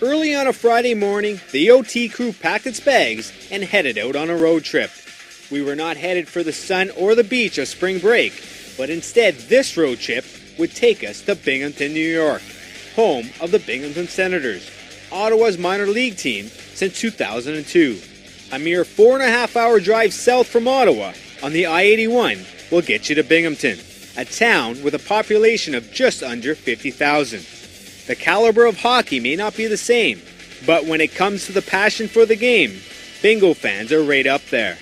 Early on a Friday morning, the OT crew packed its bags and headed out on a road trip. We were not headed for the sun or the beach of spring break, but instead this road trip would take us to Binghamton, New York, home of the Binghamton Senators, Ottawa's minor league team since 2002. A mere 4.5-hour drive south from Ottawa on the I-81 will get you to Binghamton, a town with a population of just under 50,000. The caliber of hockey may not be the same, but when it comes to the passion for the game, Bingo fans are right up there.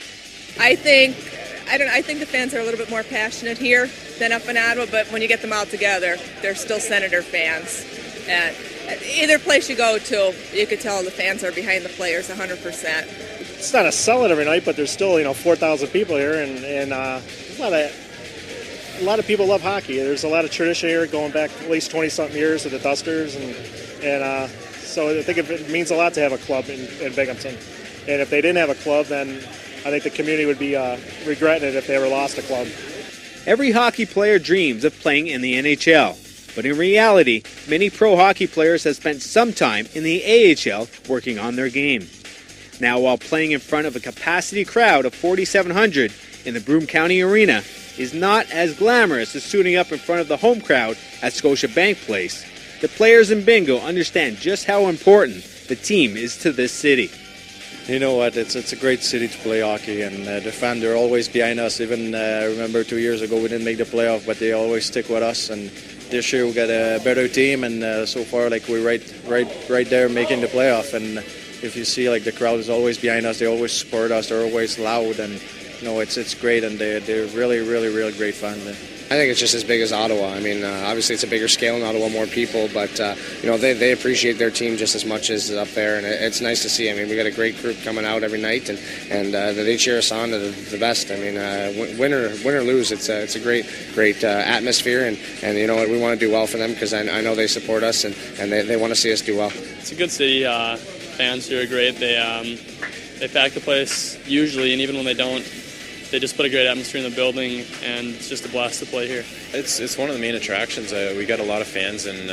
I think the fans are a little bit more passionate here than up in Ottawa, but when you get them all together, they're still Senator fans. And either place you go to, you could tell the fans are behind the players 100%. It's not a sellout every night, but there's still 4,000 people here, and a lot of people love hockey. There's a lot of tradition here going back at least 20-something years with the Dusters, and so I think it means a lot to have a club in Binghamton. And if they didn't have a club, then I think the community would be regretting it if they ever lost a club. Every hockey player dreams of playing in the NHL, but in reality, many pro hockey players have spent some time in the AHL working on their game. Now, while playing in front of a capacity crowd of 4,700 in the Broome County Arena is not as glamorous as suiting up in front of the home crowd at Scotiabank Place, the players in Bingo understand just how important the team is to this city. You know what, it's a great city to play hockey, and the fans are always behind us. Even I remember 2 years ago we didn't make the playoff, but they always stick with us. And this year we got a better team, and so far we're right there making the playoff. And if you see the crowd is always behind us, they always support us, they're always loud, and it's great, and they're really great fans. I think it's just as big as Ottawa. I mean, obviously it's a bigger scale in Ottawa, more people, but they appreciate their team just as much as up there, and it's nice to see. I mean, we got a great group coming out every night, and they cheer us on to the best. I mean, win or lose, it's a great atmosphere, and you know what, we want to do well for them because I know they support us, and they want to see us do well. It's a good city. Fans here are great. They pack the place usually, and even when they don't, they just put a great atmosphere in the building, and it's just a blast to play here. It's one of the main attractions. We got a lot of fans, and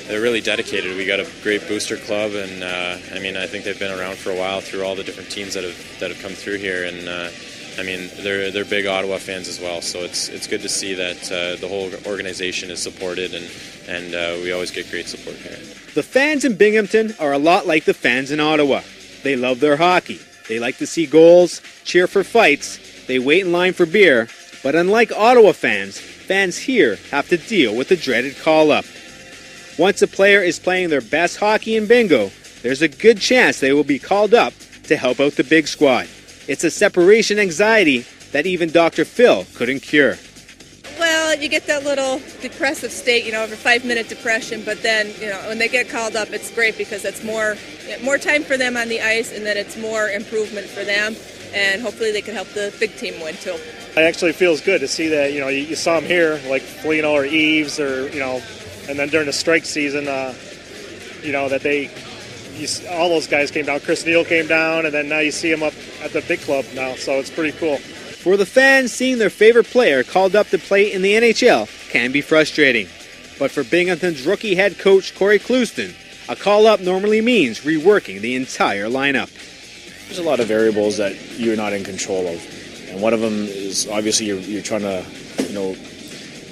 they're really dedicated. We got a great booster club, and I think they've been around for a while through all the different teams that have come through here, and they're big Ottawa fans as well. So it's good to see that the whole organization is supported, and we always get great support here. The fans in Binghamton are a lot like the fans in Ottawa. They love their hockey. They like to see goals, cheer for fights. They wait in line for beer, but unlike Ottawa fans here have to deal with the dreaded call-up. Once a player is playing their best hockey in Bingo, there's a good chance they will be called up to help out the big squad. It's a separation anxiety that even Dr. Phil couldn't cure. Well, you get that little depressive state, over 5-minute depression, but then, when they get called up, it's great because it's more time for them on the ice, and then it's more improvement for them. And hopefully they can help the big team win too. It actually feels good to see that, you saw them here, like Foligno or Eves, or, and then during the strike season, that all those guys came down. Chris Neal came down, and then now you see them up at the big club now, so it's pretty cool. For the fans, seeing their favorite player called up to play in the NHL can be frustrating. But for Binghamton's rookie head coach Corey Clouston, a call-up normally means reworking the entire lineup. There's a lot of variables that you're not in control of, and one of them is obviously you're trying to,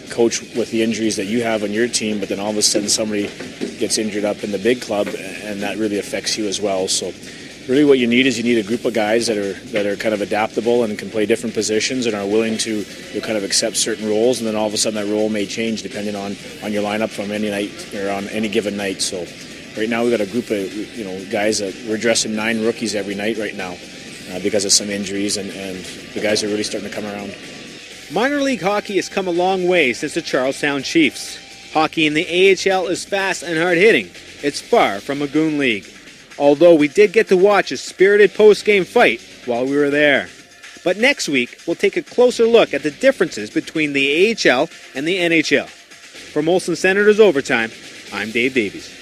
coach with the injuries that you have on your team, but then all of a sudden somebody gets injured up in the big club, and that really affects you as well. So, really, what you need is a group of guys that are kind of adaptable and can play different positions and are willing to kind of accept certain roles, and then all of a sudden that role may change depending on your lineup from any night or on any given night. So. Right now we've got a group of guys that we're dressing 9 rookies every night right now because of some injuries, and the guys are really starting to come around. Minor league hockey has come a long way since the Charlestown Chiefs. Hockey in the AHL is fast and hard-hitting. It's far from a goon league. Although we did get to watch a spirited post-game fight while we were there. But next week we'll take a closer look at the differences between the AHL and the NHL. From Molson Senators Overtime, I'm Dave Davies.